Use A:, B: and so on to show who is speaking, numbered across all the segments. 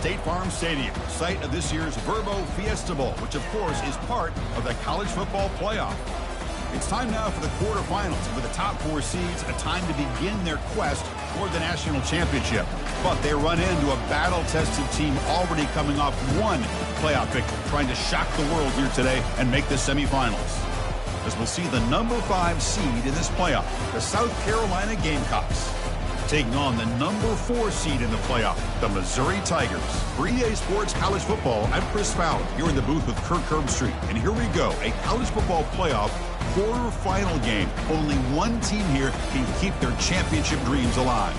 A: State Farm Stadium, site of this year's Verbo Fiesta Bowl, which of course is part of the college football playoff. It's time now for the quarterfinals. For the top 4 seeds, a time to begin their quest toward the national championship. But they run into a battle-tested team already coming off one playoff victory, trying to shock the world here today and make the semifinals. As we'll see the number 5 seed in this playoff, the South Carolina Gamecocks, taking on the number 4 seed in the playoff, the Missouri Tigers. For EA Sports College Football, I'm Chris Fowler, here in the booth with Kirk Herbstreit. And here we go, a college football playoff quarterfinal game. Only one team here can keep their championship dreams alive.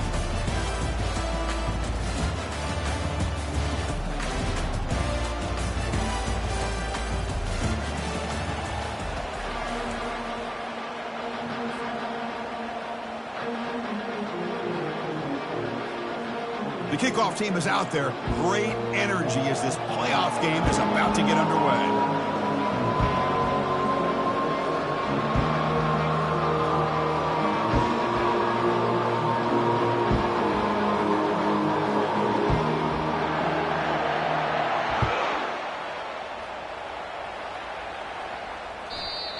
A: The kickoff team is out there. Great energy as this playoff game is about to get underway.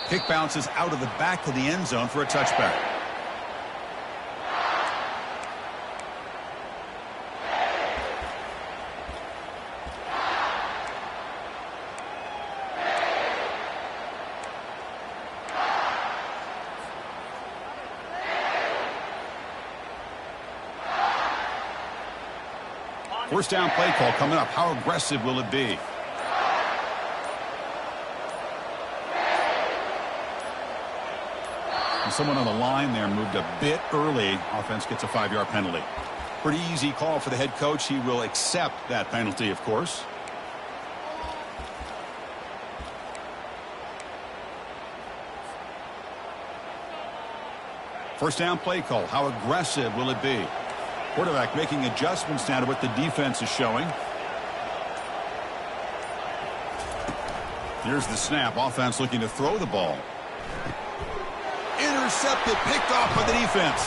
A: Kick bounces out of the back of the end zone for a touchback. First down play call coming up. How aggressive will it be? And someone on the line there moved a bit early. Offense gets a 5-yard penalty. Pretty easy call for the head coach. He will accept that penalty, of course. First down play call. How aggressive will it be? Quarterback making adjustments now to what the defense is showing. Here's the snap. Offense looking to throw the ball. Intercepted, picked off by the defense.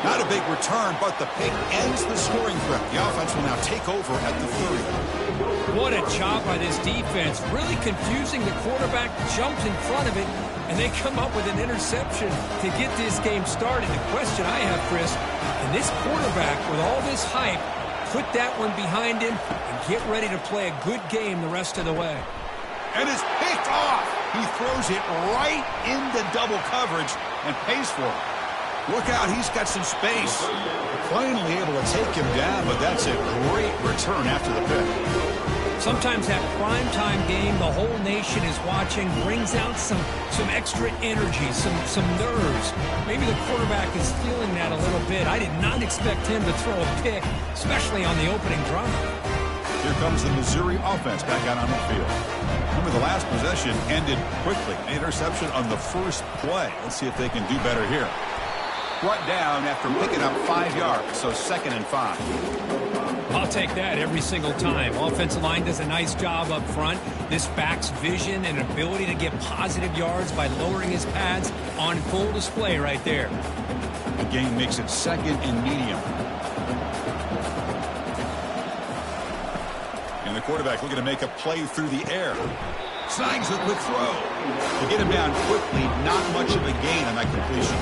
A: Not a big return, but the pick ends the scoring threat. The offense will now take over at the 30.
B: What a job by this defense. Really confusing. The quarterback jumped in front of it, and they come up with an interception to get this game started. The question I have, Chris, can this quarterback, with all this hype, put that one behind him and get ready to play a good game the rest of the way?
A: And it's picked off. He throws it right into double coverage and pays for it. Look out, he's got some space. Finally able to take him down, but that's a great return after the pick.
B: Sometimes that primetime game, the whole nation is watching, brings out some extra energy, some nerves. Maybe the quarterback is feeling that a little bit. I did not expect him to throw a pick, especially on the opening drive.
A: Here comes the Missouri offense back out on the field. Remember, the last possession ended quickly. An interception on the first play. Let's see if they can do better here. Brought down after picking up 5 yards, so 2nd and 5.
B: I'll take that every single time. Offensive line does a nice job up front. This back's vision and ability to get positive yards by lowering his pads on full display right there.
A: The game makes it 2nd and medium. And the quarterback looking to make a play through the air. Snags a quick throw. To get him down quickly, not much of a gain on that completion.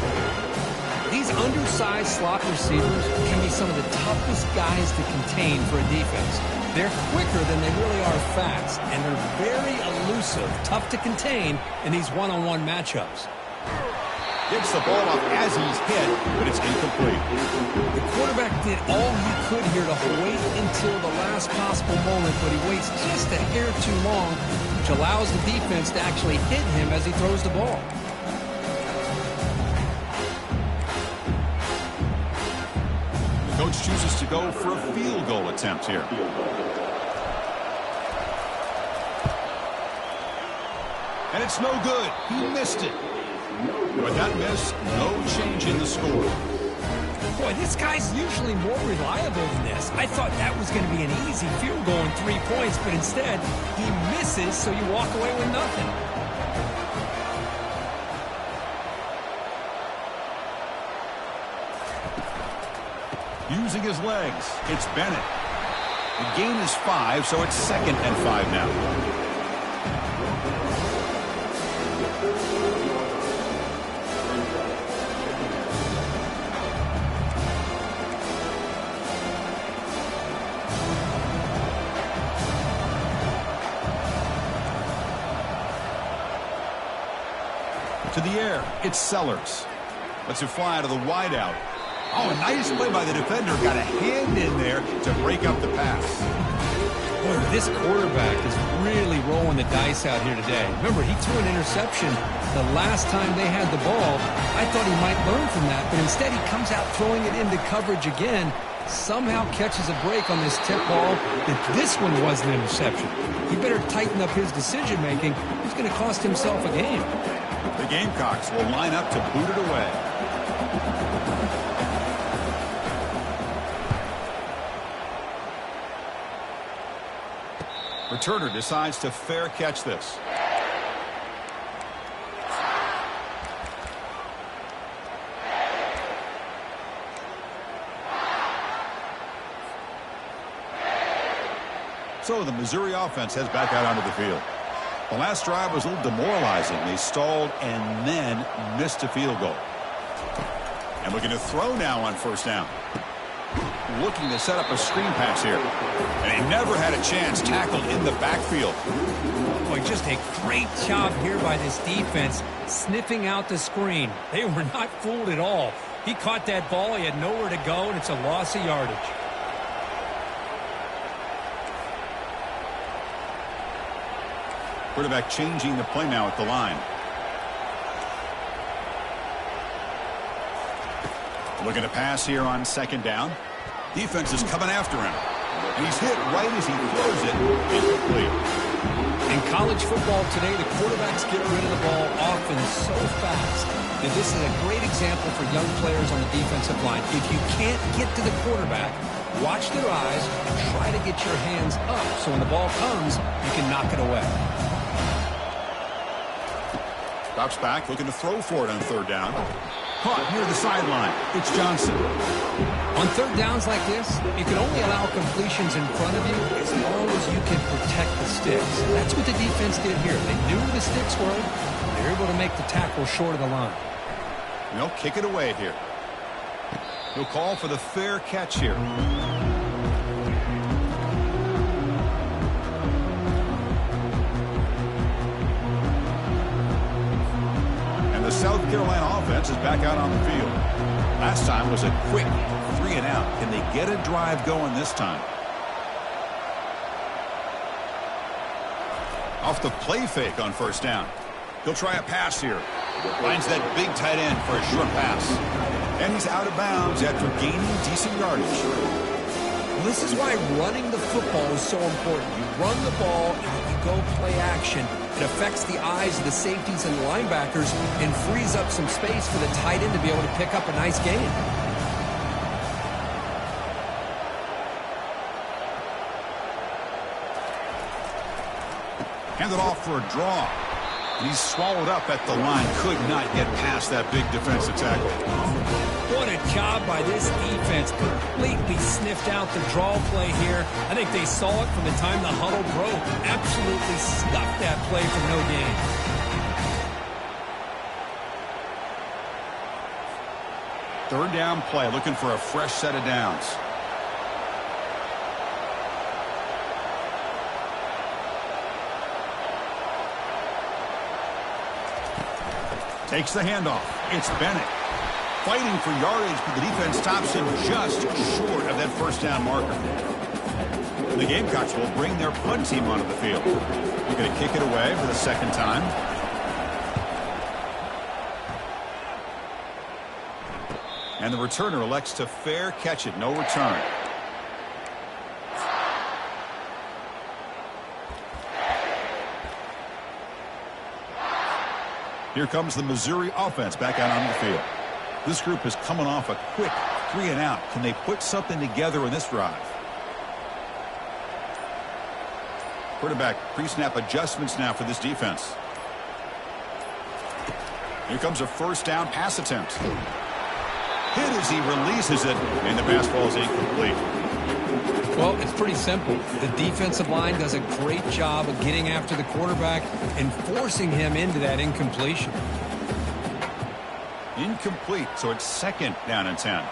B: These undersized slot receivers can be some of the toughest guys to contain for a defense. They're quicker than they really are fast, and they're very elusive, tough to contain in these one-on-one matchups.
A: Gets the ball up as he's hit, but it's incomplete.
B: The quarterback did all he could here to wait until the last possible moment, but he waits just a hair too long, which allows the defense to actually hit him as he throws the ball.
A: Coach chooses to go for a field goal attempt here. And it's no good. He missed it. With that miss, no change in the score.
B: Boy, this guy's usually more reliable than this. I thought that was going to be an easy field goal and 3 points, but instead, he misses, so you walk away with nothing.
A: Using his legs, it's Bennett. The gain is 5, so it's 2nd and 5 now. To the air, it's Sellers. Lets it fly out of the wideout. Oh, nice play by the defender. Got a hand in there to break up the pass.
B: Boy, this quarterback is really rolling the dice out here today. Remember, he threw an interception the last time they had the ball. I thought he might learn from that, but instead he comes out throwing it into coverage again. Somehow catches a break on this tip ball that this one was an interception. He better tighten up his decision-making. He's going to cost himself a game.
A: The Gamecocks will line up to boot it away. Returner decides to fair catch this. So the Missouri offense heads back out onto the field. The last drive was a little demoralizing. They stalled and then missed a field goal. And looking to throw now on 1st down. Looking to set up a screen pass here. And he never had a chance, tackled in the backfield.
B: Boy, just a great job here by this defense, sniffing out the screen. They were not fooled at all. He caught that ball, he had nowhere to go, and it's a loss of yardage.
A: Quarterback changing the play now at the line. Looking to pass here on 2nd down. Defense is coming after him. And he's hit right as he throws it. Incomplete.
B: In college football today, the quarterbacks get rid of the ball often so fast that this is a great example for young players on the defensive line. If you can't get to the quarterback, watch their eyes and try to get your hands up so when the ball comes, you can knock it away.
A: Drops back, looking to throw for it on 3rd down. Caught near the sideline. It's Johnson.
B: On 3rd downs like this, you can only allow completions in front of you as long as you can protect the sticks. That's what the defense did here. They knew where the sticks were. They were able to make the tackle short of the line.
A: And they'll kick it away here. He'll call for the fair catch here. South Carolina offense is back out on the field. Last time was a quick 3 and out. Can they get a drive going this time? Off the play fake on 1st down. He'll try a pass here. Finds that big tight end for a short pass. And he's out of bounds after gaining decent yardage.
B: Well, this is why running the football is so important. You run the ball and you go play action. It affects the eyes of the safeties and the linebackers and frees up some space for the tight end to be able to pick up a nice gain.
A: Handed off for a draw. And he's swallowed up at the line. Could not get past that big defensive tackle.
B: What a job by this defense. Completely sniffed out the draw play here. I think they saw it from the time the huddle broke. Absolutely stuffed that play for no gain.
A: Third down play, looking for a fresh set of downs. Takes the handoff. It's Bennett. Fighting for yardage, but the defense stops him just short of that 1st down marker. And the Gamecocks will bring their punt team onto the field. They're going to kick it away for the 2nd time. And the returner elects to fair catch it. No return. Here comes the Missouri offense back out on the field. This group is coming off a quick 3 and out. Can they put something together in this drive? Quarterback pre-snap adjustments now for this defense. Here comes a 1st down pass attempt. Hit as he releases it, and the pass ball is incomplete.
B: Well, it's pretty simple. The defensive line does a great job of getting after the quarterback and forcing him into that incompletion.
A: Incomplete, so it's 2nd down and 10.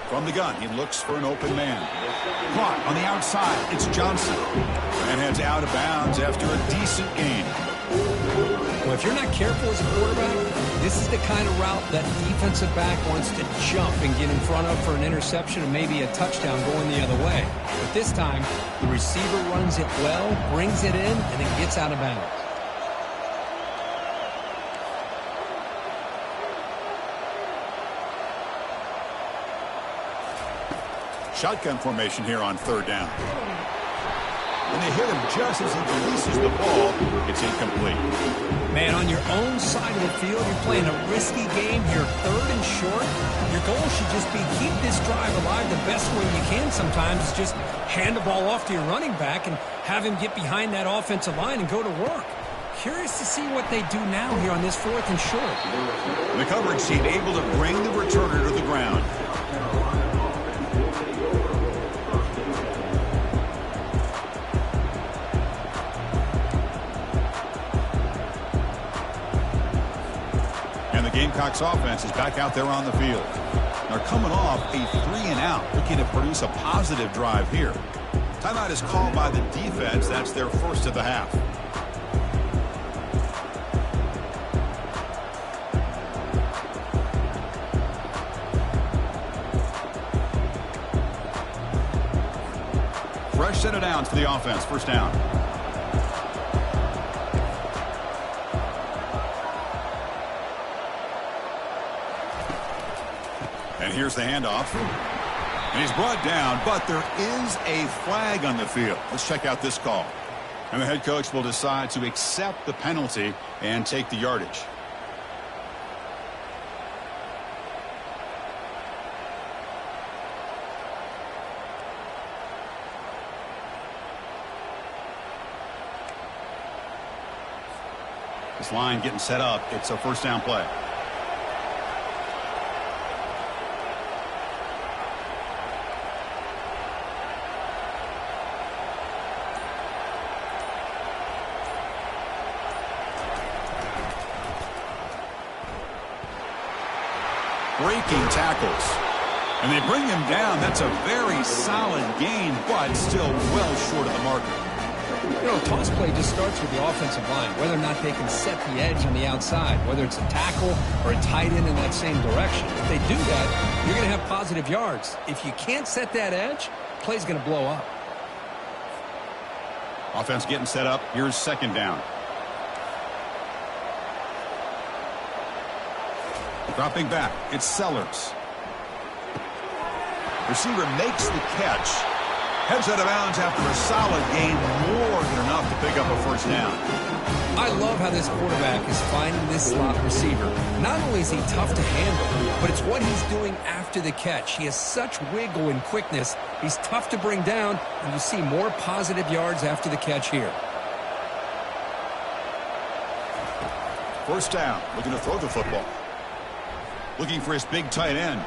A: From the gun, he looks for an open man. Caught on the outside, it's Johnson. And heads out of bounds after a decent gain.
B: Well, if you're not careful as a quarterback, this is the kind of route that defensive back wants to jump and get in front of for an interception and maybe a touchdown going the other way. But this time, the receiver runs it well, brings it in, and it gets out of bounds.
A: Shotgun formation here on 3rd down. And they hit him just as he releases the ball. It's incomplete.
B: Man, on your own side of the field, you're playing a risky game here, 3rd and short. Your goal should just be keep this drive alive the best way you can sometimes. Is just hand the ball off to your running back and have him get behind that offensive line and go to work. Curious to see what they do now here on this 4th and short.
A: The coverage team able to bring the returner to the ground. Gamecocks offense is back out there on the field. They're coming off a 3-and-out, looking to produce a positive drive here. Timeout is called by the defense. That's their first of the half. Fresh set of downs for the offense. First down. And here's the handoff. And he's brought down, but there is a flag on the field. Let's check out this call. And the head coach will decide to accept the penalty and take the yardage. This line getting set up. It's a first down play. Breaking tackles. And they bring him down. That's a very solid gain, but still well short of the marker.
B: You know, a toss play just starts with the offensive line, whether or not they can set the edge on the outside, whether it's a tackle or a tight end in that same direction. If they do that, you're going to have positive yards. If you can't set that edge, play's going to blow up.
A: Offense getting set up. Here's 2nd down. Dropping back, it's Sellers. Receiver makes the catch. Heads out of bounds after a solid gain, more than enough to pick up a first down.
B: I love how this quarterback is finding this slot receiver. Not only is he tough to handle, but it's what he's doing after the catch. He has such wiggle and quickness. He's tough to bring down, and you see more positive yards after the catch here.
A: First down, looking to throw the football. Looking for his big tight end.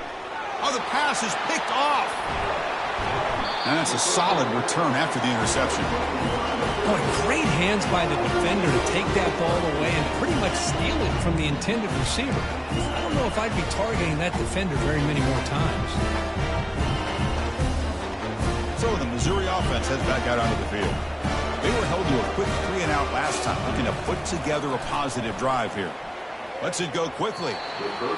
A: Oh, the pass is picked off. And that's a solid return after the interception.
B: Boy, great hands by the defender to take that ball away and pretty much steal it from the intended receiver. I don't know if I'd be targeting that defender very many more times.
A: So the Missouri offense heads back out onto the field. They were held to a quick 3-and-out last time, looking to put together a positive drive here. Lets it go quickly.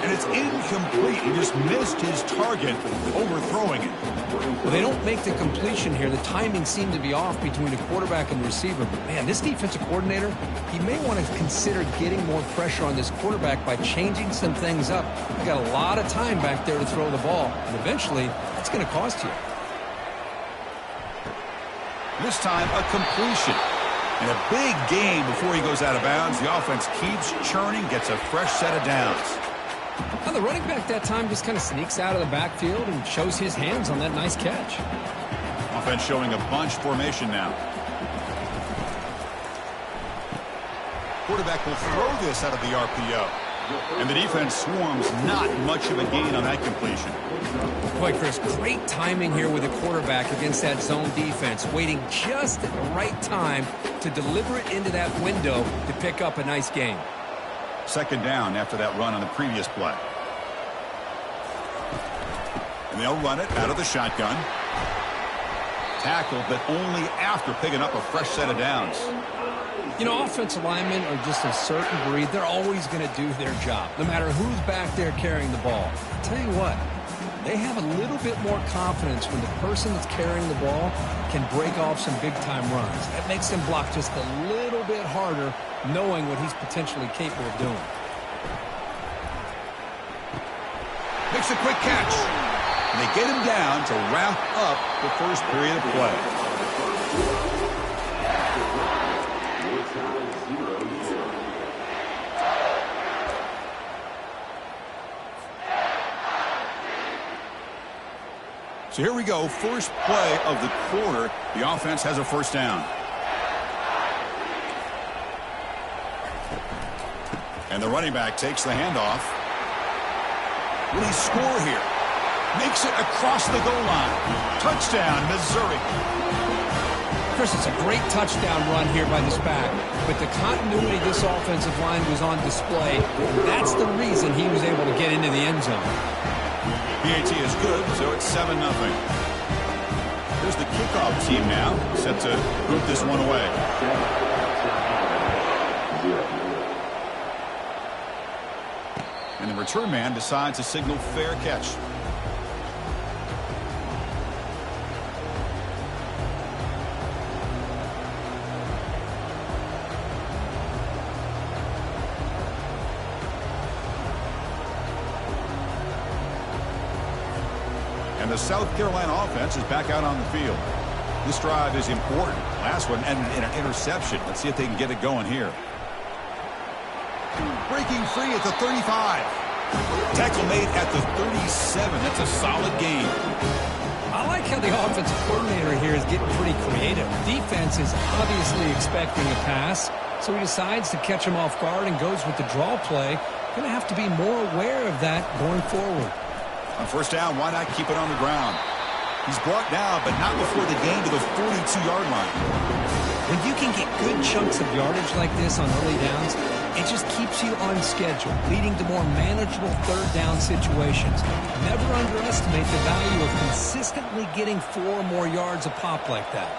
A: And it's incomplete. He just missed his target, overthrowing it.
B: Well, they don't make the completion here. The timing seemed to be off between the quarterback and the receiver. But, man, this defensive coordinator, he may want to consider getting more pressure on this quarterback by changing some things up. You got a lot of time back there to throw the ball. And eventually, it's going to cost you.
A: This time, a completion. And a big gain before he goes out of bounds. The offense keeps churning, gets a fresh set of downs.
B: Now the running back that time just kind of sneaks out of the backfield and shows his hands on that nice catch.
A: Offense showing a bunch formation now. quarterback will throw this out of the RPO. And the defense swarms not much of a gain on that completion.
B: Boy, Chris, great timing here with the quarterback against that zone defense, waiting just at the right time to deliver it into that window to pick up a nice gain.
A: Second down after that run on the previous play. And they'll run it out of the shotgun. Tackled, but only after picking up a fresh set of downs.
B: You know, offensive linemen are just a certain breed. They're always going to do their job, no matter who's back there carrying the ball. I'll tell you what, they have a little bit more confidence when the person that's carrying the ball can break off some big-time runs. That makes them block just a little bit harder, knowing what he's potentially capable of doing.
A: Makes a quick catch. And they get him down to wrap up the first period of play. So here we go, first play of the quarter. The offense has a first down. And the running back takes the handoff. Will he score here? Makes it across the goal line. Touchdown, Missouri.
B: Chris, it's a great touchdown run here by this back, but the continuity of this offensive line was on display. That's the reason he was able to get into the end zone.
A: PAT is good, so it's 7-0. Here's the kickoff team now, set to boot this one away. And the return man decides to signal fair catch. And the South Carolina offense is back out on the field. This drive is important. Last one ended in an interception. Let's see if they can get it going here. Breaking free at the 35. Tackle made at the 37. That's a solid gain.
B: I like how the offensive coordinator here is getting pretty creative. Defense is obviously expecting a pass, so he decides to catch him off guard and goes with the draw play. Going to have to be more aware of that going forward.
A: On first down, why not keep it on the ground? He's brought down, but not before the gain to the 42-yard line.
B: When you can get good chunks of yardage like this on early downs, it just keeps you on schedule, leading to more manageable third down situations. Never underestimate the value of consistently getting 4 or more yards a pop like that.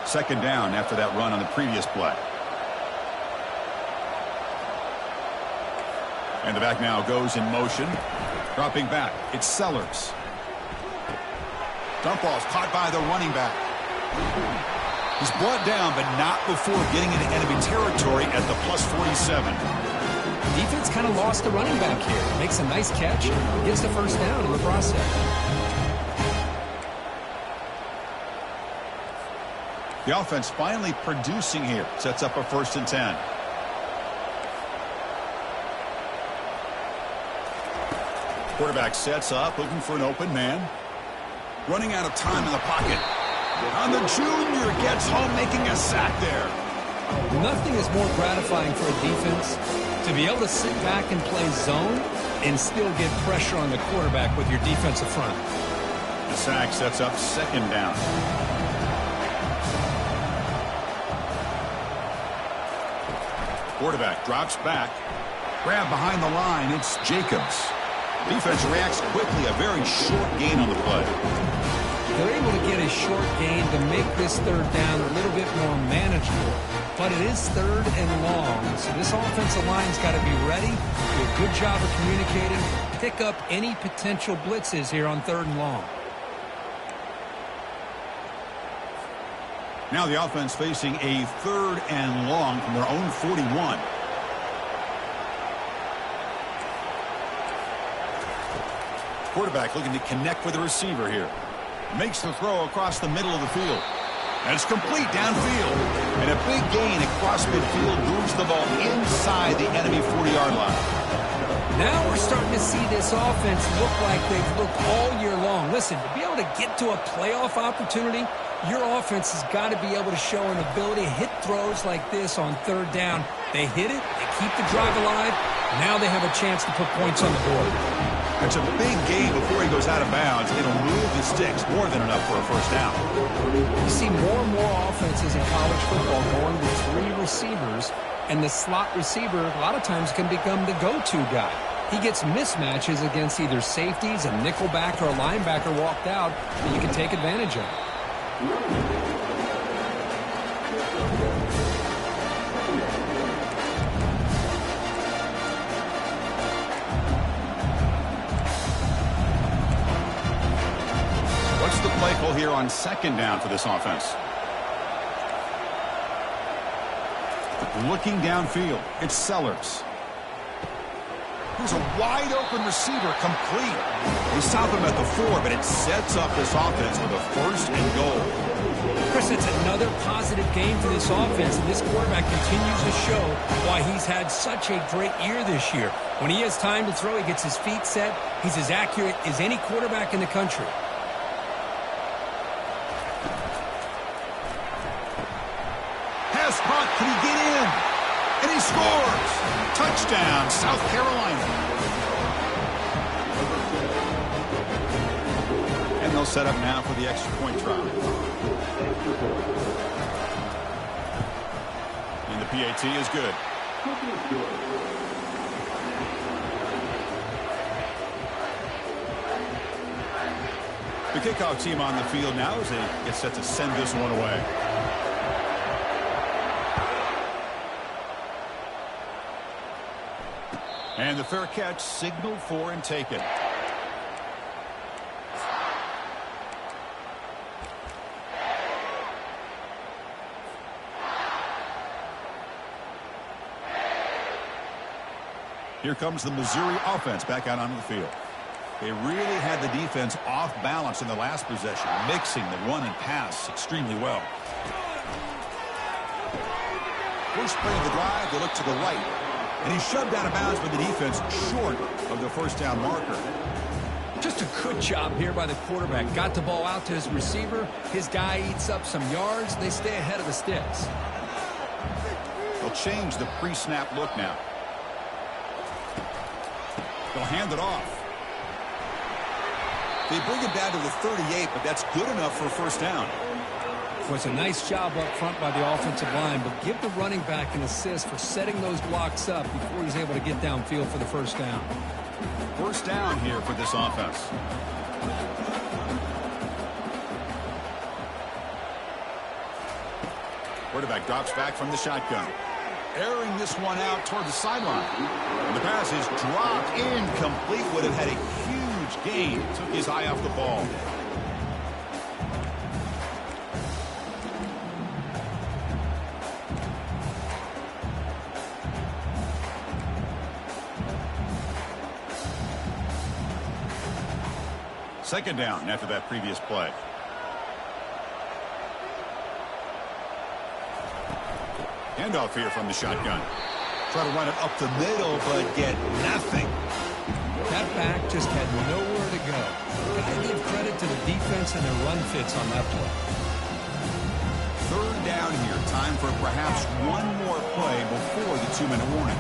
A: Second down after that run on the previous play. And the back now goes in motion. Dropping back, it's Sellers. Dump ball's caught by the running back. He's brought down, but not before getting into enemy territory at the plus 47.
B: Defense kind of lost the running back here. Makes a nice catch, gets the first down in the process.
A: The offense finally producing here. Sets up a 1st and 10. Quarterback sets up, looking for an open man. Running out of time in the pocket. And the junior gets home, making a sack there.
B: Nothing is more gratifying for a defense to be able to sit back and play zone and still get pressure on the quarterback with your defensive front.
A: The sack sets up 2nd down. Quarterback drops back. Grab behind the line. It's Jacobs. Defense reacts quickly. A very short gain on the play.
B: They're able to get a short gain to make this third down a little bit more manageable. But it is 3rd and long. So this offensive line's got to be ready. Do a good job of communicating. Pick up any potential blitzes here on 3rd and long.
A: Now the offense facing a 3rd and long from their own 41. Quarterback looking to connect with the receiver here. Makes the throw across the middle of the field. And it's complete downfield. And a big gain across midfield moves the ball inside the enemy 40-yard line.
B: Now we're starting to see this offense look like they've looked all year long. Listen, to be able to get to a playoff opportunity, Your offense has got to be able to show an ability to hit throws like this on third down. They hit it, they keep the drive alive. Now they have a chance to put points on the board.
A: It's a big gain before he goes out of bounds. It'll move the sticks more than enough for a first down.
B: You see more and more offenses in college football going with 3 receivers, and the slot receiver a lot of times can become the go-to guy. He gets mismatches against either safeties, a nickelback, or a linebacker walked out, and you can take advantage of it.
A: What's the play call here on second down for this offense? Looking downfield, it's Sellers. Here's a wide-open receiver, complete. They stop him at the 4, but it sets up this offense with a first and goal.
B: Chris, it's another positive game for this offense, and this quarterback continues to show why he's had such a great year this year. When he has time to throw, he gets his feet set. He's as accurate as any quarterback in the country.
A: Pass punt, can he get in? And he scores! Touchdown, South Carolina. And they'll set up now for the extra point try. And the PAT is good. The kickoff team on the field now as they get set to send this one away. And the fair catch signaled for and taken. Here comes the Missouri offense back out onto the field. They really had the defense off balance in the last possession, mixing the run and pass extremely well. First play of the drive, they look to the right. And he's shoved out of bounds by the defense short of the first down marker.
B: Just a good job here by the quarterback. Got the ball out to his receiver. His guy eats up some yards. They stay ahead of the sticks.
A: They'll change the pre-snap look now. They'll hand it off. They bring it down to the 38, but that's good enough for a first down.
B: Was a nice job up front by the offensive line, but give the running back an assist for setting those blocks up before he's able to get downfield for the first down.
A: First down here for this offense. Quarterback drops back from the shotgun. Airing this one out toward the sideline. And the pass is dropped incomplete. Would have had a huge gain. Took his eye off the ball. Second down after that previous play. Handoff here from the shotgun. Try to run it up the middle, but get nothing.
B: That back just had nowhere to go. Gotta give credit to the defense and their run fits on that play.
A: Third down here. Time for perhaps one more play before the 2-minute warning.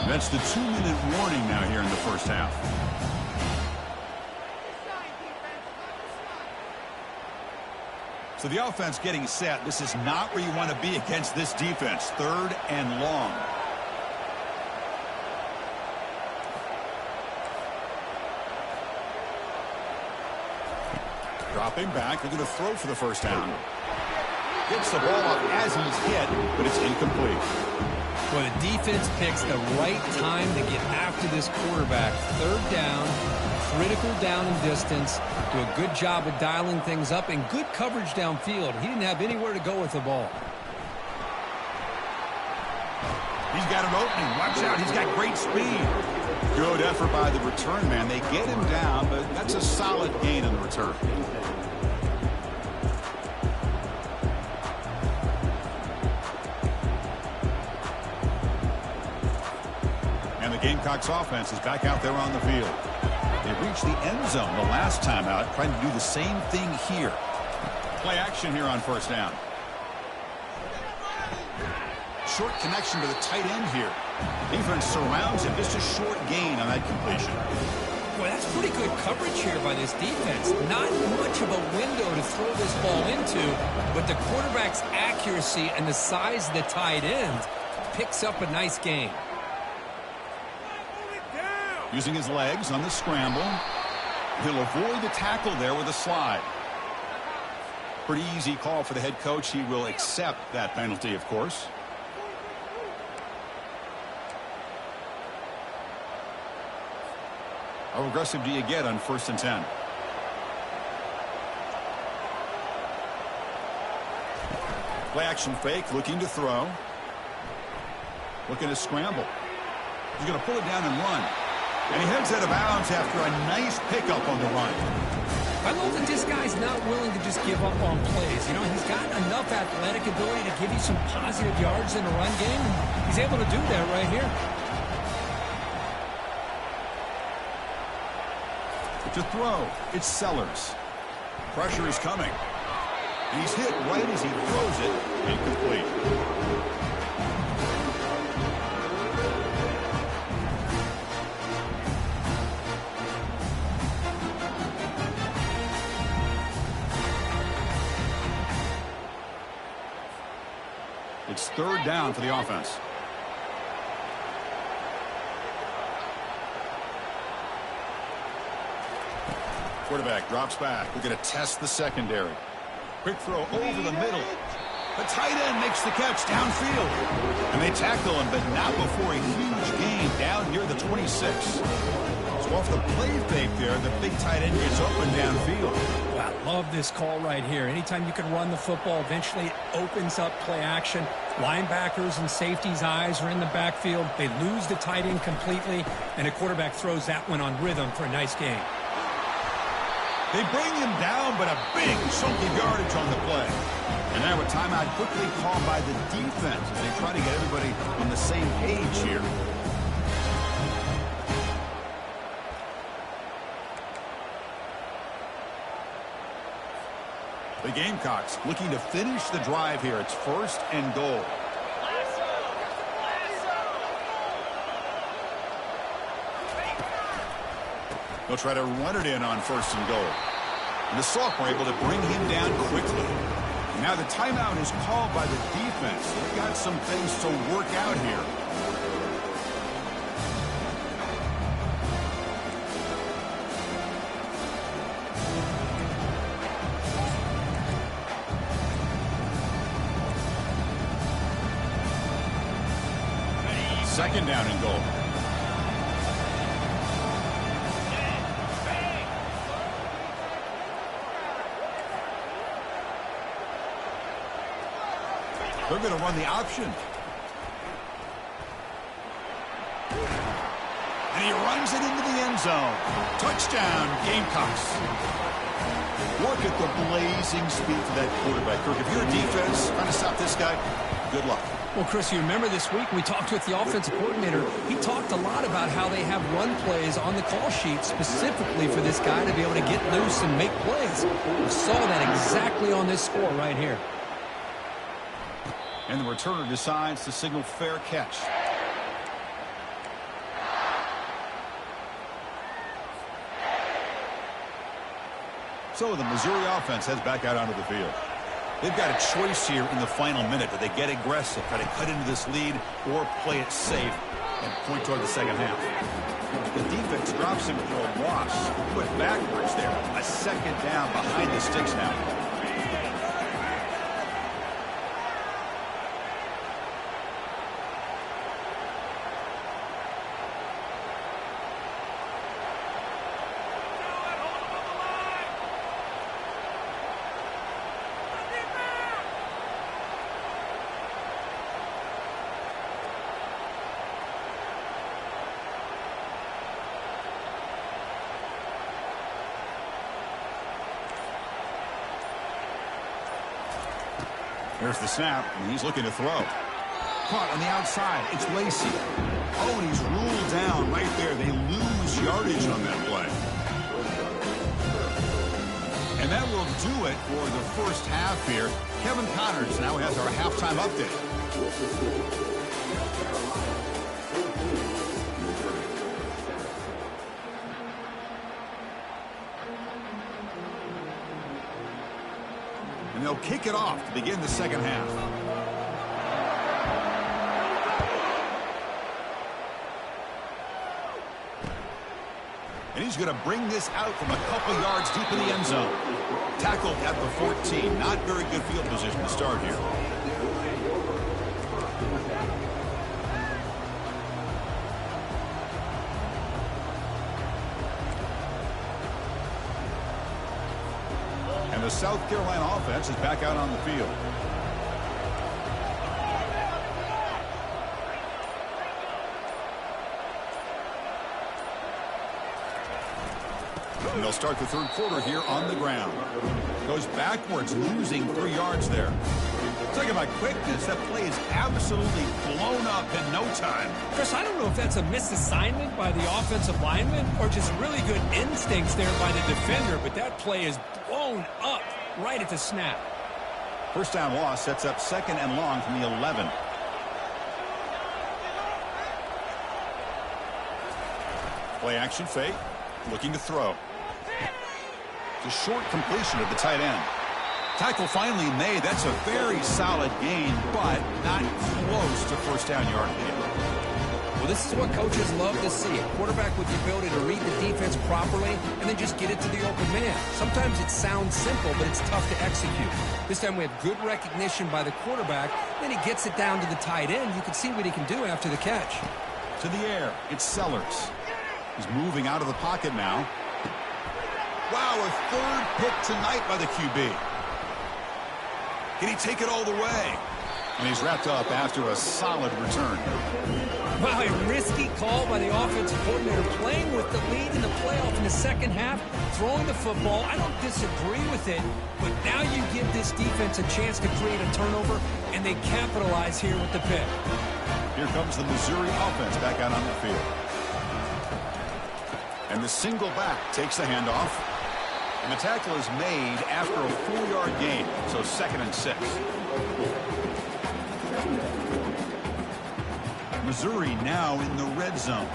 A: That's the 2-minute warning now here in the first half. So the offense getting set. This is not where you want to be against this defense. Third and long. Dropping back. They're going to throw for the first down. Gets the ball up as he's hit, but it's incomplete.
B: Well, the defense picks the right time to get after this quarterback. Third down, critical down and distance. Do a good job of dialing things up and good coverage downfield. He didn't have anywhere to go with the ball.
A: He's got an opening. Watch out. He's got great speed. Good effort by the return man. They get him down, but that's a solid gain in the return. And the Gamecocks offense is back out there on the field. They reached the end zone the last time out, trying to do the same thing here. Play action here on first down. Short connection to the tight end here. Defense surrounds him. Just a short gain on that completion.
B: Boy, that's pretty good coverage here by this defense. Not much of a window to throw this ball into, but the quarterback's accuracy and the size of the tight end picks up a nice gain.
A: Using his legs on the scramble. He'll avoid the tackle there with a slide. Pretty easy call for the head coach. He will accept that penalty, of course. How aggressive do you get on 1st and 10? Play action fake, looking to throw. Looking to scramble. He's going to pull it down and run. And he heads out of bounds after a nice pickup on the run.
B: I love that this guy's not willing to just give up on plays. You know, he's got enough athletic ability to give you some positive yards in the run game. He's able to do that right here.
A: To throw, it's Sellers. Pressure is coming. He's hit right as he throws it. Incomplete. It's 3rd down for the offense. Quarterback drops back. We're going to test the secondary. Quick throw over the middle. The tight end makes the catch downfield. And they tackle him, but not before a huge gain down near the 26. So off the play fake there, the big tight end gets open downfield.
B: Wow, love this call right here. Anytime you can run the football, eventually it opens up play action. Linebackers and safeties' eyes are in the backfield. They lose the tight end completely, and a quarterback throws that one on rhythm for a nice gain.
A: They bring him down, but a big chunky yardage on the play. And now a timeout quickly called by the defense as they try to get everybody on the same page here. The Gamecocks looking to finish the drive here. It's 1st and goal. They'll try to run it in on 1st and goal. And the Sophomore able to bring him down quickly. Now the timeout is called by the defense. They've got some things to work out here. Second down and goal. They're going to run the option. And he runs it into the end zone. Touchdown, Gamecocks. Look at the blazing speed for that quarterback. Kirk, if you're a defense trying to stop this guy, good luck.
B: Well, Chris, you remember this week we talked with the offensive coordinator. He talked a lot about how they have run plays on the call sheet specifically for this guy to be able to get loose and make plays. We saw that exactly on this score right here.
A: And the returner decides to signal fair catch. So the Missouri offense heads back out onto the field. They've got a choice here in the final minute. Do they get aggressive, try to cut into this lead, or play it safe and point toward the second half? The defense drops him for a loss. Put backwards there. A second down behind the sticks now. Here's the snap, and he's looking to throw. Caught on the outside. It's Lacey. Oh, and he's ruled down right there. They lose yardage on that play. And that will do it for the first half here. Kevin Connors now has our halftime update. And they'll kick it off to begin the second half. And he's going to bring this out from a couple yards deep in the end zone. Tackled at the 14. Not very good field position to start here. And the South Carolina offense is back out on the field. And they'll start the third quarter here on the ground. Goes backwards, losing 3 yards there. Talking about quickness, that play is absolutely blown up in no time.
B: Chris, I don't know if that's a misassignment by the offensive lineman or just really good instincts there by the defender, but that play is blown up right at the snap.
A: First down loss sets up second and long from the 11. Play action fake, looking to throw. The short completion of the tight end. Tackle finally made. That's a very solid gain, but not close to first down yard gain.
B: Well, this is what coaches love to see. A quarterback with the ability to read the defense properly and then just get it to the open man. Sometimes it sounds simple, but it's tough to execute. This time we have good recognition by the quarterback. Then he gets it down to the tight end. You can see what he can do after the catch.
A: To the air, it's Sellers. He's moving out of the pocket now. Wow, a third pick tonight by the QB. Can he take it all the way? And he's wrapped up after a solid return.
B: Wow, a risky call by the offensive coordinator, playing with the lead in the playoff in the second half, throwing the football. I don't disagree with it, but now you give this defense a chance to create a turnover, and they capitalize here with the pick.
A: Here comes the Missouri offense back out on the field. And the single back takes the handoff. And the tackle is made after a 4-yard gain, so 2nd and 6. Missouri now in the red zone.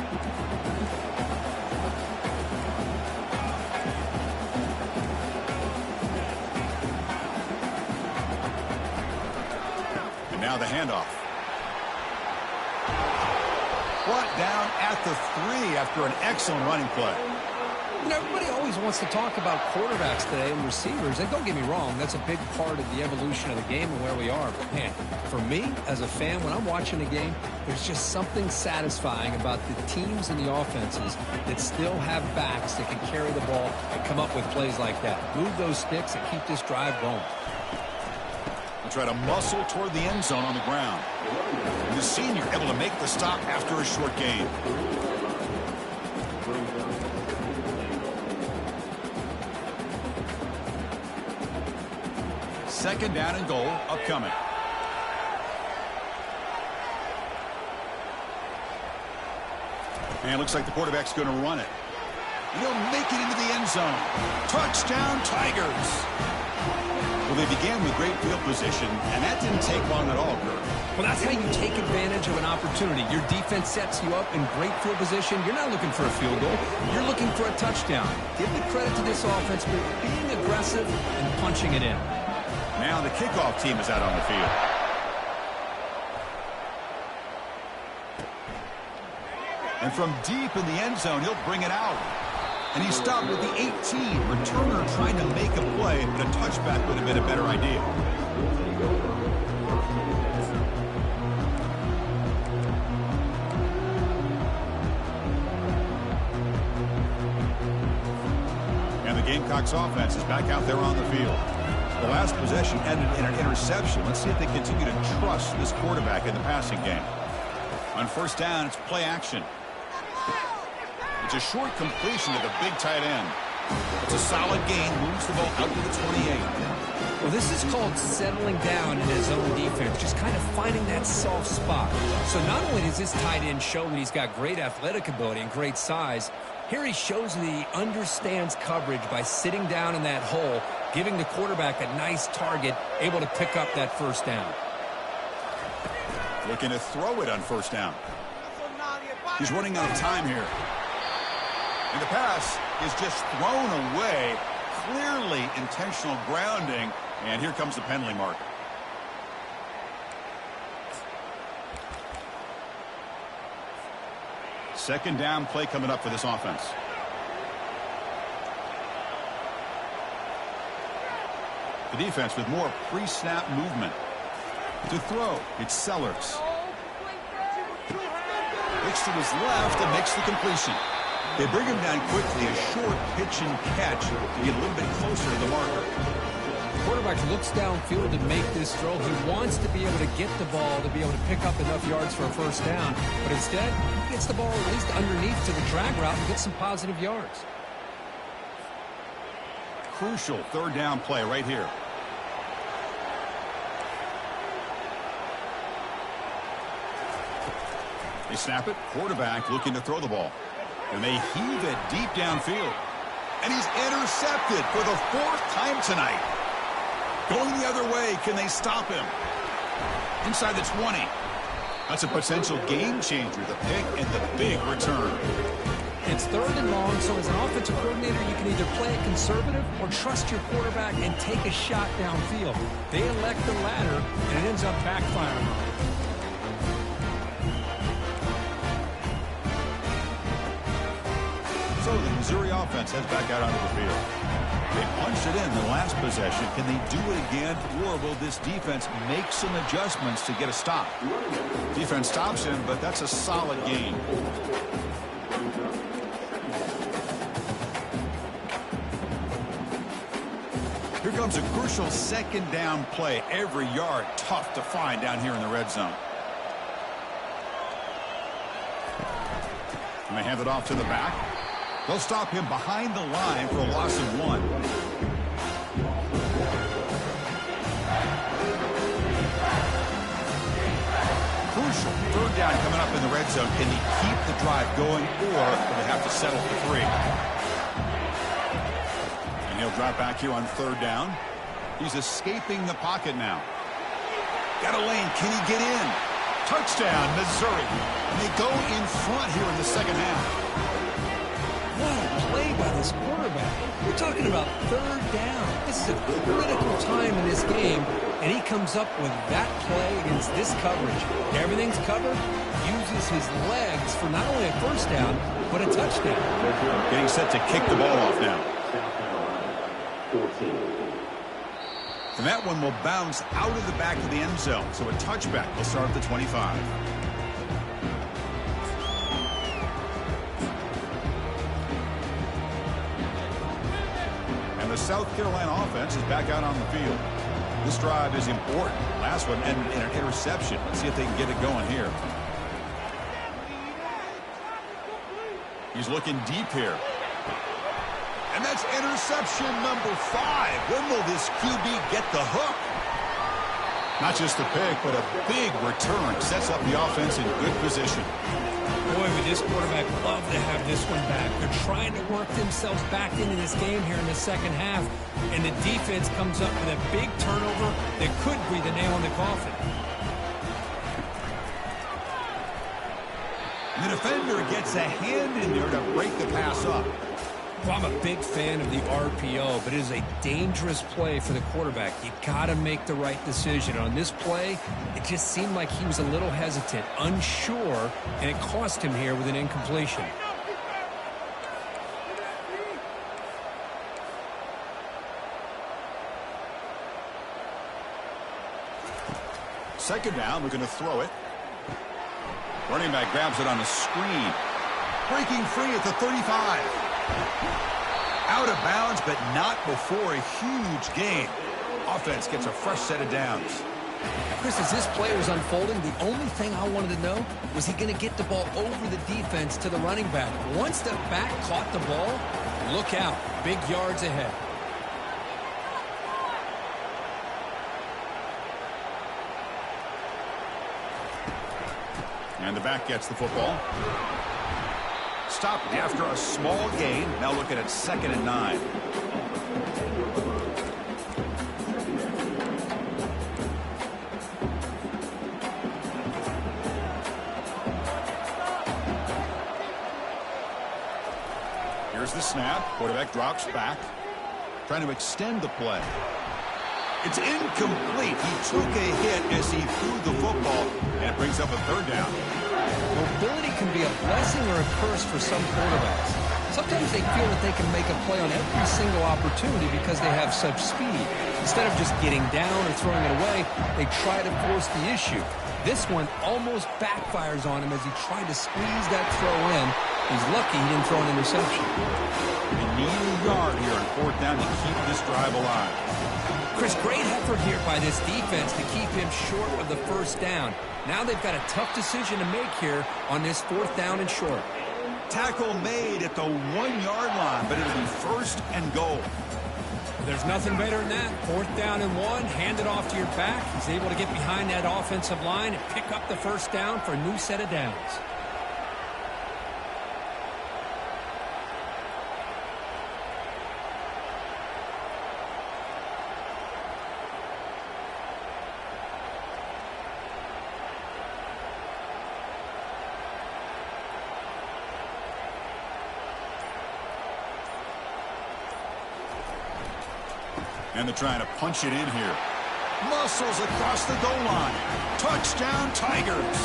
A: And now the handoff. Brought down at the 3 after an excellent running play.
B: You know, everybody always wants to talk about quarterbacks today and receivers, and don't get me wrong, that's a big part of the evolution of the game and where we are. But, man, for me, as a fan, when I'm watching a game, there's just something satisfying about the teams and the offenses that still have backs that can carry the ball and come up with plays like that. Move those sticks and keep this drive going.
A: They'll try to muscle toward the end zone on the ground. And the senior able to make the stop after a short gain. Second down and goal upcoming. And it looks like the quarterback's going to run it. And he'll make it into the end zone. Touchdown, Tigers. Well, they began with great field position, and that didn't take long at all, Kurt.
B: Well, that's how you take advantage of an opportunity. Your defense sets you up in great field position. You're not looking for a field goal. You're looking for a touchdown. Give the credit to this offense for being aggressive and punching it in.
A: Now the kickoff team is out on the field. And from deep in the end zone, he'll bring it out. And he stopped with the 18. Returner trying to make a play, but a touchback would have been a better idea. And the Gamecocks offense is back out there on the field. The last possession ended in an interception. Let's see if they continue to trust this quarterback in the passing game. On first down, it's play action. It's a short completion to the big tight end. It's a solid gain, moves the ball out to the 28.
B: Well, this is called settling down in his own defense, just kind of finding that soft spot. So not only does this tight end show that he's got great athletic ability and great size, Here he shows that he understands coverage by sitting down in that hole, giving the quarterback a nice target, able to pick up that first down.
A: Looking to throw it on first down. He's running out of time here. And the pass is just thrown away. Clearly intentional grounding. And here comes the penalty marker. Second down play coming up for this offense. The defense with more pre-snap movement. To throw, it's Sellers. Looks to his left and makes the completion. They bring him down quickly, a short pitch and catch to get a little bit closer to the marker.
B: The quarterback looks downfield to make this throw. He wants to be able to get the ball to be able to pick up enough yards for a first down. But instead, he gets the ball at least underneath to the drag route and gets some positive yards.
A: Crucial third down play right here. They snap it. Quarterback looking to throw the ball. And they heave it deep downfield. And he's intercepted for the fourth time tonight. Going the other way. Can they stop him? Inside the 20. That's a potential game changer. The pick and the big return.
B: It's third and long, so as an offensive coordinator, you can either play it conservative or trust your quarterback and take a shot downfield. They elect the latter, and it ends up backfiring on them.
A: So the Missouri offense heads back out onto the field. They punched it in the last possession. Can they do it again, or will this defense make some adjustments to get a stop? Defense stops him, but that's a solid gain. Here comes a crucial second down play. Every yard tough to find down here in the red zone. And they hand it off to the back. They'll stop him behind the line for a loss of 1. Crucial third down coming up in the red zone. Can he keep the drive going, or will they have to settle for 3? And he'll drop back here on third down. He's escaping the pocket now. Got a lane. Can he get in? Touchdown, Missouri. And they go in front here in the second half.
B: What a play by this quarterback. We're talking about third down. This is a critical time in this game, and he comes up with that play against this coverage. Everything's covered. Uses his legs for not only a first down, but a touchdown.
A: Getting set to kick the ball off now. And that one will bounce out of the back of the end zone. So a touchback will start at the 25. The South Carolina offense is back out on the field. This drive is important. Last one ended in an interception. Let's see if they can get it going here. He's looking deep here. And that's interception number 5. When will this QB get the hook? Not just the pick, but a big return. Sets up the offense in good position.
B: Boy, would this quarterback love to have this one back. They're trying to work themselves back into this game here in the second half, and the defense comes up with a big turnover that could be the nail in the coffin.
A: The defender gets a hand in there to break the pass up.
B: Well, I'm a big fan of the RPO, but it is a dangerous play for the quarterback. You got to make the right decision. On this play, it just seemed like he was a little hesitant, unsure, and it cost him here with an incompletion.
A: Second down, looking to throw it. Running back grabs it on a screen. Breaking free at the 35. Out of bounds, but not before a huge gain. Offense gets a fresh set of downs.
B: Chris, as this play was unfolding, the only thing I wanted to know was he going to get the ball over the defense to the running back. Once the back caught the ball, look out. Big yards ahead.
A: And the back gets the football. Stopped after a small gain. Now looking at 2nd and 9. Here's the snap. Quarterback drops back, trying to extend the play. It's incomplete. He took a hit as he threw the football, and it brings up a 3rd down.
B: Mobility can be a blessing or a curse for some quarterbacks. Sometimes they feel that they can make a play on every single opportunity because they have such speed. Instead of just getting down or throwing it away, they try to force the issue. This one almost backfires on him as he tried to squeeze that throw in. He's lucky he didn't throw an interception.
A: They need a yard here on 4th down to keep this drive alive.
B: Chris, great effort here by this defense to keep him short of the 1st down. Now they've got a tough decision to make here on this 4th down and short.
A: Tackle made at the 1-yard line, but it'll be 1st and goal.
B: There's nothing better than that. 4th down and 1, hand it off to your back. He's able to get behind that offensive line and pick up the 1st down for a new set of downs.
A: And they're trying to punch it in here. Muscles across the goal line. Touchdown, Tigers.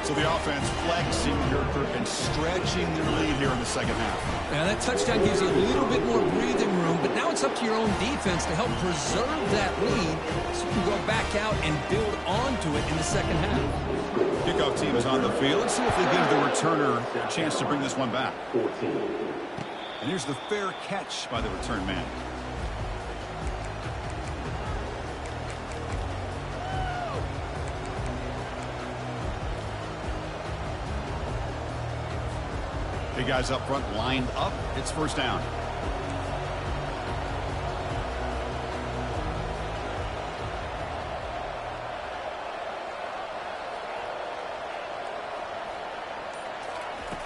A: So the offense flexing here and stretching their lead here in the 2nd half.
B: Now that touchdown gives you a little bit more breathing room, but now it's up to your own defense to help preserve that lead so you can go back out and build onto it in the 2nd half.
A: Kickoff team is on the field. Let's see if they give the returner a chance to bring this one back. And here's the fair catch by the return man. Big guys up front lined up. It's 1st down.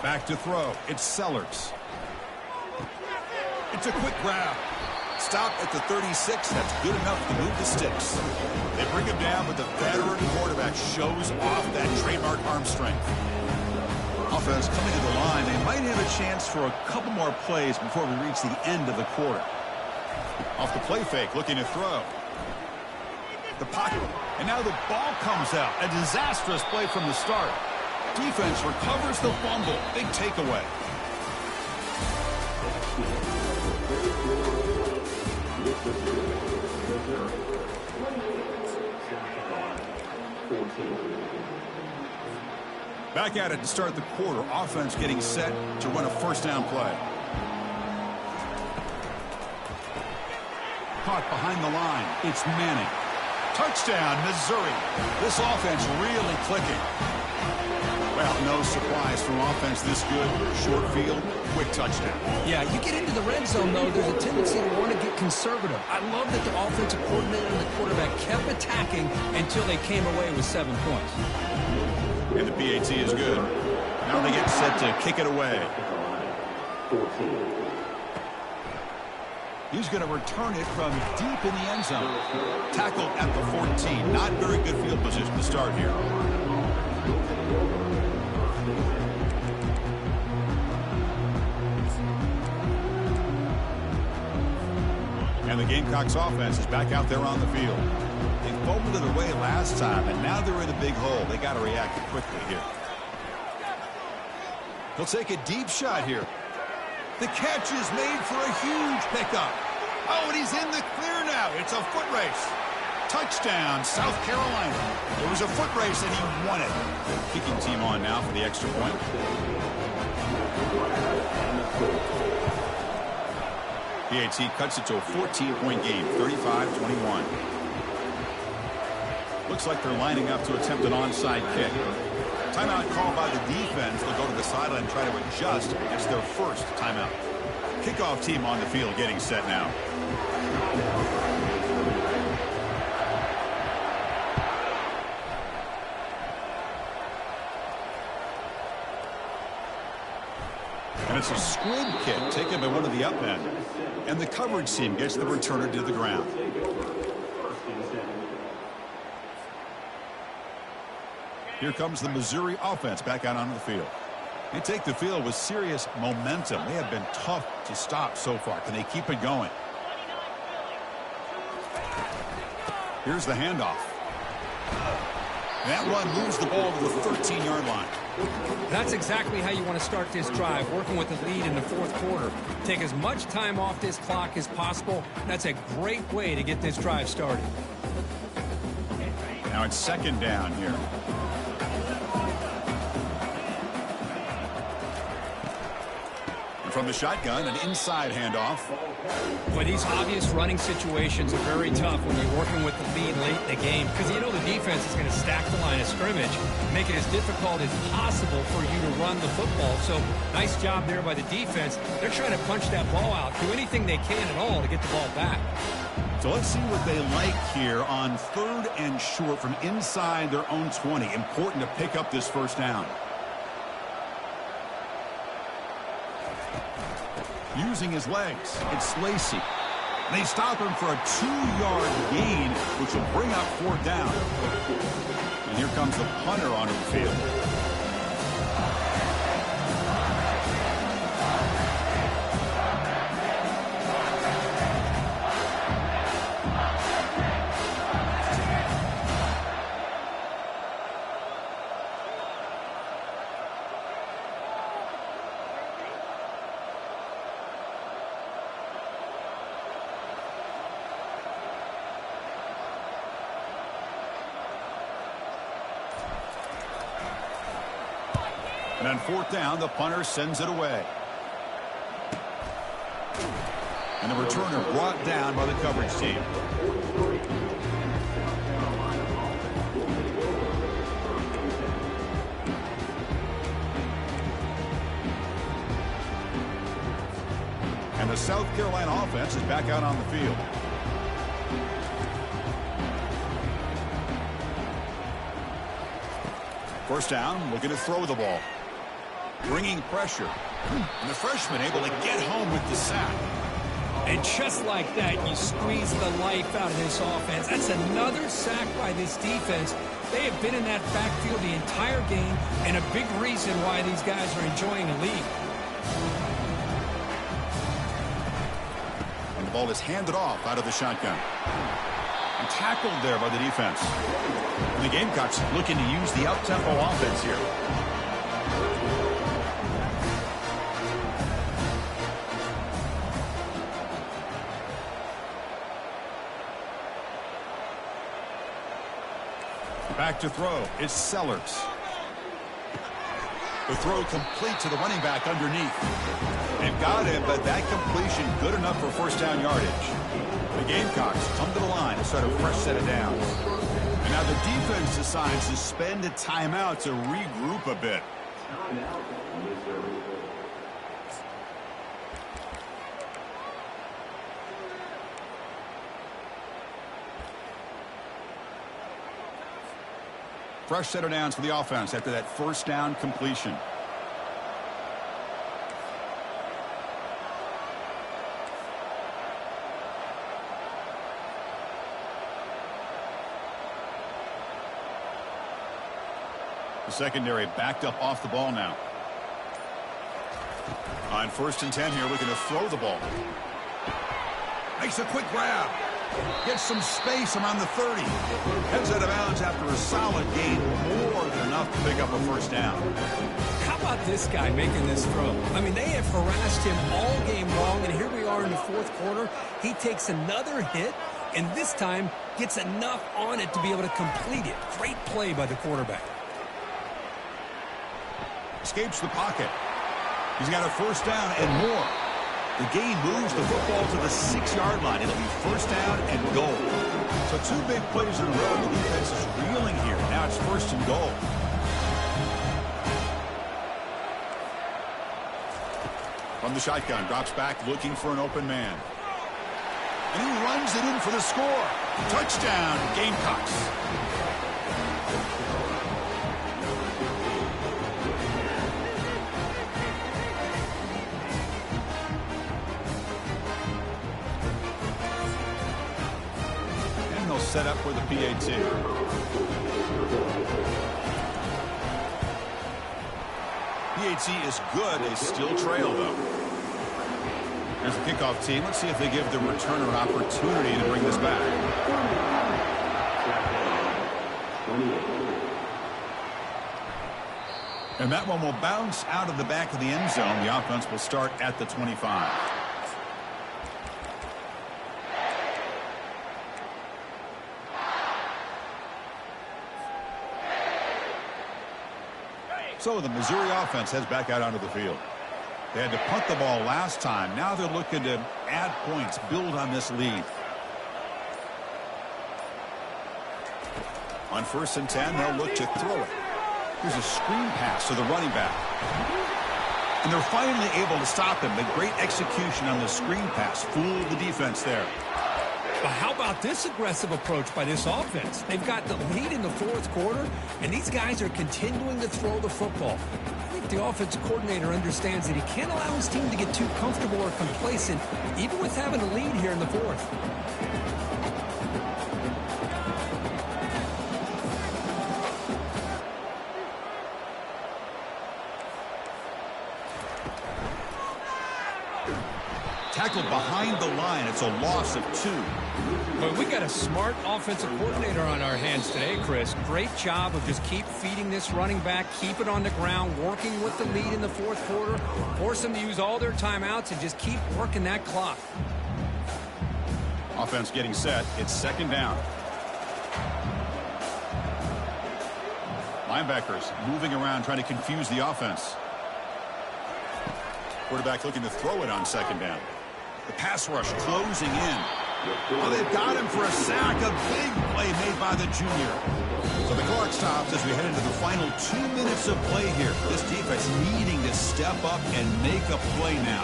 A: Back to throw. It's Sellers. It's a quick grab. Stop at the 36. That's good enough to move the sticks. They bring him down, but the veteran quarterback shows off that trademark arm strength. Offense coming to the line. They might have a chance for a couple more plays before we reach the end of the quarter. Off the play fake, looking to throw. The pocket, and now the ball comes out. A disastrous play from the start. Defense recovers the fumble. Big takeaway. Back at it to start the quarter. Offense getting set to run a 1st down play. Caught behind the line. It's Manning. Touchdown, Missouri. This offense really clicking. Well, no surprise from offense this good. Short field, quick touchdown.
B: Yeah, you get into the red zone, though, there's a tendency to want to get conservative. I love that the offensive coordinator and the quarterback kept attacking until they came away with 7 points.
A: And the PAT is good. Now they get set to kick it away. He's going to return it from deep in the end zone. Tackled at the 14. Not very good field position to start here. And the Gamecocks offense is back out there on the field. They fumbled it away last time, and now they're in a big hole. They got to react quickly here. He'll take a deep shot here. The catch is made for a huge pickup. Oh, and he's in the clear now. It's a foot race. Touchdown, South Carolina. It was a foot race, and he won it. Kicking team on now for the extra point. PAT cuts it to a 14-point game, 35-21. Looks like they're lining up to attempt an onside kick. Timeout called by the defense. They'll go to the sideline and try to adjust. It's their first timeout. Kickoff team on the field getting set now. it's a squib kick taken by one of the up men. And the coverage team gets the returner to the ground. Here comes the Missouri offense back out onto the field. They take the field with serious momentum. They have been tough to stop so far. Can they keep it going? Here's the handoff. That run moves the ball to the 13-yard line.
B: That's exactly how you want to start this drive, working with the lead in the fourth quarter. Take as much time off this clock as possible. That's a great way to get this drive started.
A: Now it's second down here. And from the shotgun, an inside handoff.
B: But these obvious running situations are very tough when you're working with the lead late in the game, because you know the defense is going to stack the line of scrimmage, make it as difficult as possible for you to run the football. So nice job there by the defense. They're trying to punch that ball out, do anything they can at all to get the ball back.
A: So let's see what they like here on 3rd and short from inside their own 20. Important to pick up this first down. Using his legs, it's Lacey. They stop him for a 2-yard gain, which will bring up 4th down. And here comes the punter onto the field. And on 4th down, the punter sends it away. And the returner brought down by the coverage team. And the South Carolina offense is back out on the field. First down, looking to throw the ball. Bringing pressure. And the freshman able to get home with the sack.
B: And just like that, you squeeze the life out of this offense. That's another sack by this defense. They have been in that backfield the entire game, and a big reason why these guys are enjoying the lead.
A: And the ball is handed off out of the shotgun. And tackled there by the defense. And the Gamecocks looking to use the up-tempo offense here. Back to throw. It's Sellers. The throw complete to the running back underneath. And got him, but that completion good enough for first down yardage. The Gamecocks come to the line to start a fresh set of downs. And now the defense decides to spend a timeout to regroup a bit. Fresh set of downs for the offense after that first down completion. The secondary backed up off the ball now. On 1st and 10 here, looking to throw the ball. Makes a quick grab. Gets some space around the 30. Heads out of bounds after a solid gain. More than enough to pick up a first down.
B: How about this guy making this throw? I mean, they have harassed him all game long, and here we are in the fourth quarter. He takes another hit, and this time gets enough on it to be able to complete it. Great play by the quarterback.
A: Escapes the pocket. He's got a first down and more. The gain moves the football to the 6-yard line. It'll be first down and goal. So 2 big plays in a row. The defense is reeling here. Now it's 1st and goal. From the shotgun, drops back looking for an open man. And he runs it in for the score. Touchdown, Gamecocks. set up for the PAT. PAT is good. They still trail, though. Here's the kickoff team. Let's see if they give the returner an opportunity to bring this back. And that one will bounce out of the back of the end zone. The offense will start at the 25. So the Missouri offense heads back out onto the field. They had to punt the ball last time. Now they're looking to add points, build on this lead. On 1st and 10, they'll look to throw it. Here's a screen pass to the running back. And they're finally able to stop him. The great execution on the screen pass fooled the defense there.
B: But how about this aggressive approach by this offense? They've got the lead in the 4th quarter, and these guys are continuing to throw the football. I think the offensive coordinator understands that he can't allow his team to get too comfortable or complacent, even with having a lead here in the 4th.
A: Tackled behind the line. It's a loss of 2.
B: But we got a smart offensive coordinator on our hands today, Chris. Great job of just keep feeding this running back, keep it on the ground, working with the lead in the 4th quarter, force them to use all their timeouts and just keep working that clock.
A: Offense getting set. It's 2nd down. Linebackers moving around trying to confuse the offense. Quarterback looking to throw it on 2nd down. The pass rush closing in. Oh, they've got him for a sack. A big play made by the junior. So the clock stops as we head into the final 2 minutes of play here. This defense needing to step up and make a play now.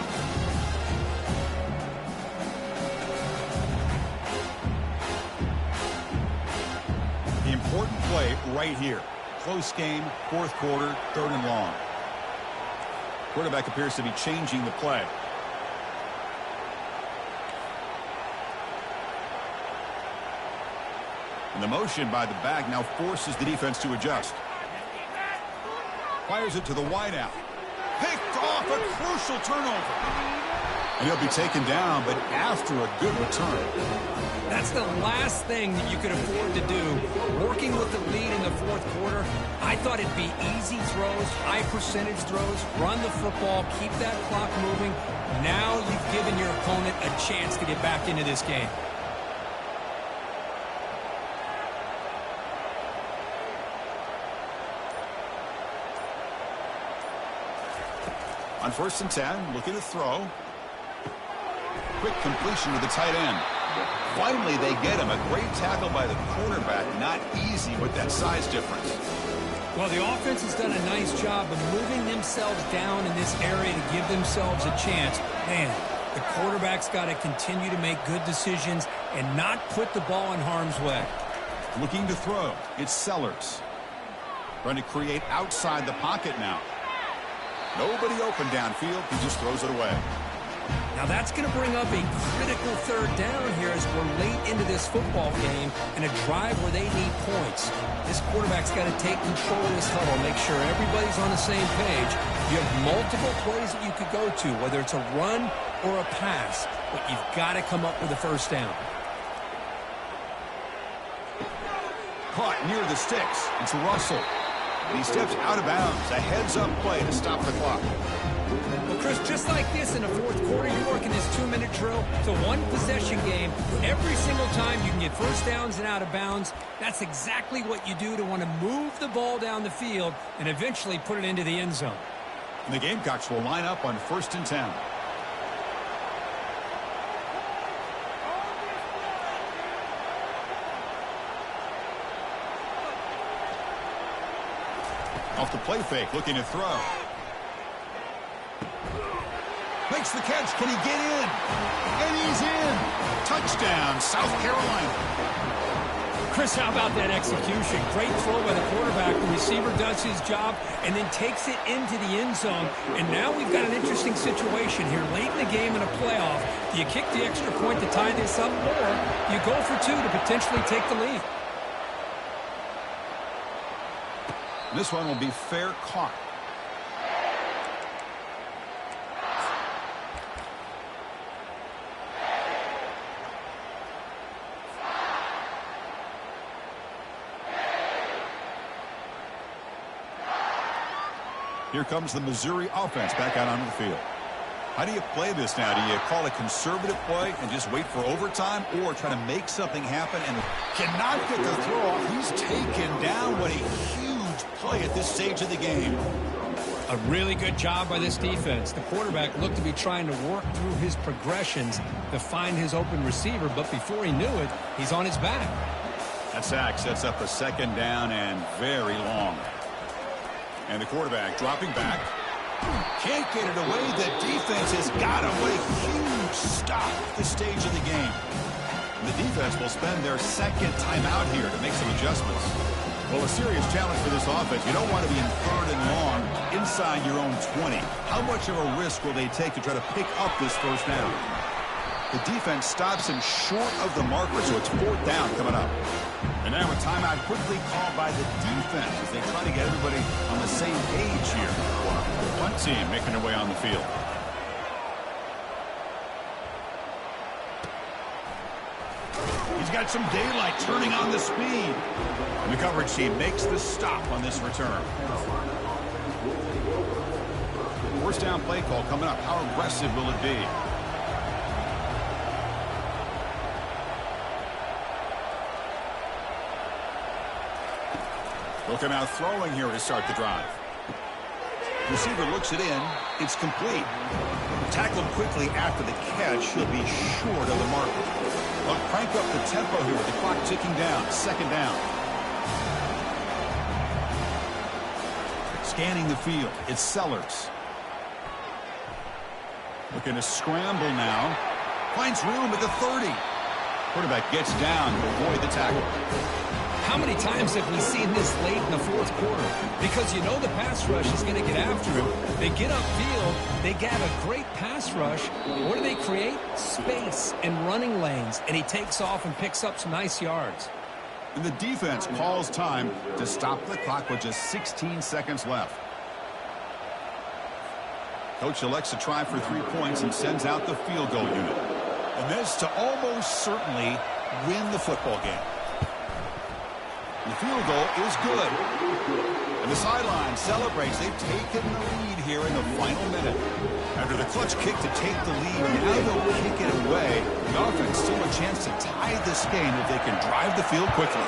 A: The important play right here. Close game, 4th quarter, 3rd and long. Quarterback appears to be changing the play. And the motion by the back now forces the defense to adjust. Fires it to the wideout. Picked off, a crucial turnover. And he'll be taken down, but after a good return.
B: That's the last thing that you could afford to do. Working with the lead in the 4th quarter, I thought it'd be easy throws, high percentage throws, run the football, keep that clock moving. Now you've given your opponent a chance to get back into this game.
A: On 1st and 10, looking to throw. Quick completion to the tight end. Finally, they get him. A great tackle by the quarterback. Not easy with that size difference.
B: Well, the offense has done a nice job of moving themselves down in this area to give themselves a chance. Man, the quarterback's got to continue to make good decisions and not put the ball in harm's way.
A: Looking to throw. It's Sellers. Trying to create outside the pocket now. Nobody open downfield. He just throws it away.
B: Now that's going to bring up a critical 3rd down here as we're late into this football game in a drive where they need points. This quarterback's got to take control of this huddle, make sure everybody's on the same page. You have multiple plays that you could go to, whether it's a run or a pass, but you've got to come up with a 1st down.
A: Caught near the sticks. It's Russell. And he steps out of bounds. A heads-up play to stop the clock.
B: Well, Chris, just like this in the 4th quarter, you're working this 2-minute drill. It's a one-possession game. Every single time you can get 1st downs and out of bounds, that's exactly what you do to want to move the ball down the field and eventually put it into the end zone.
A: And the Gamecocks will line up on 1st and 10. Off the play fake, looking to throw. Makes the catch. Can he get in? And he's in. Touchdown, South Carolina.
B: Chris, how about that execution? Great throw by the quarterback. The receiver does his job and then takes it into the end zone. And now we've got an interesting situation here. Late in the game in a playoff, do you kick the extra point to tie this up, or you go for two to potentially take the lead?
A: This one will be fair caught. Here comes the Missouri offense back out onto the field. How do you play this now? Do you call a conservative play and just wait for overtime, or try to make something happen and cannot get the throw off? He's taken down. What a huge play at this stage of the game.
B: A really good job by this defense. The quarterback looked to be trying to work through his progressions to find his open receiver, but before he knew it, he's on his back.
A: That sack sets up a second down and very long. And the quarterback dropping back. Can't get it away. The defense has got him. What a huge stop at this stage of the game. And the defense will spend their second timeout here to make some adjustments. Well, a serious challenge for this offense. You don't want to be in third and long inside your own 20. How much of a risk will they take to try to pick up this first down? The defense stops him short of the marker, so it's fourth down coming up. And now a timeout quickly called by the defense as they try to get everybody on the same page here. The punt team making their way on the field. He's got some daylight turning on the speed. And the coverage team makes the stop on this return. First down play call coming up. How aggressive will it be? Looking out throwing here to start the drive. Receiver looks it in. It's complete. Tackled quickly after the catch. He'll be short of the mark. They'll crank up the tempo here with the clock ticking down. Second down. Scanning the field. It's Sellers. Looking to scramble now. Finds room at the 30. Quarterback gets down to avoid the tackle.
B: How many times have we seen this late in the fourth quarter? Because you know the pass rush is going to get after him. They get upfield. They get a great pass rush. What do they create? Space and running lanes. And he takes off and picks up some nice yards.
A: And the defense calls time to stop the clock with just 16 seconds left. Coach elects to try for 3 points and sends out the field goal unit. And this to almost certainly win the football game. The field goal is good. And the sideline celebrates. They've taken the lead here in the final minute. After the clutch kick to take the lead, now they'll kick it away. The offense still a chance to tie this game if they can drive the field quickly.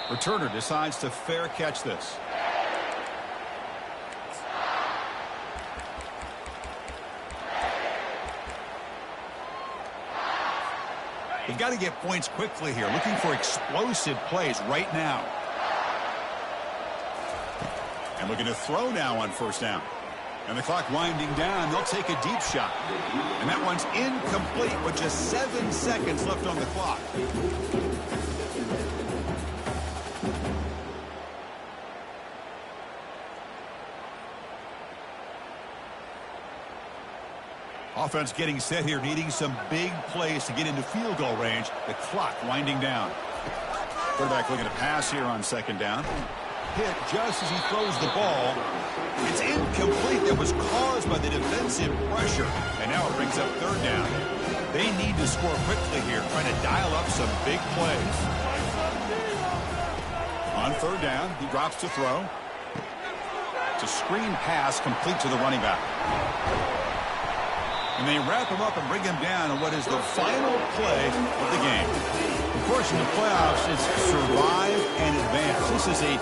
A: Returner decides to fair catch this. They've got to get points quickly here. Looking for explosive plays right now. And looking to throw now on first down. And the clock winding down. They'll take a deep shot. And that one's incomplete with just 7 seconds left on the clock. Offense getting set here, needing some big plays to get into field goal range. The clock winding down. Quarterback looking to pass here on second down. Hit just as he throws the ball. It's incomplete. That was caused by the defensive pressure. And now it brings up third down. They need to score quickly here, trying to dial up some big plays. On third down, he drops to throw. It's a screen pass complete to the running back. And they wrap him up and bring him down on what is the final play of the game. Of course, in the playoffs, it's survive and advance. This is a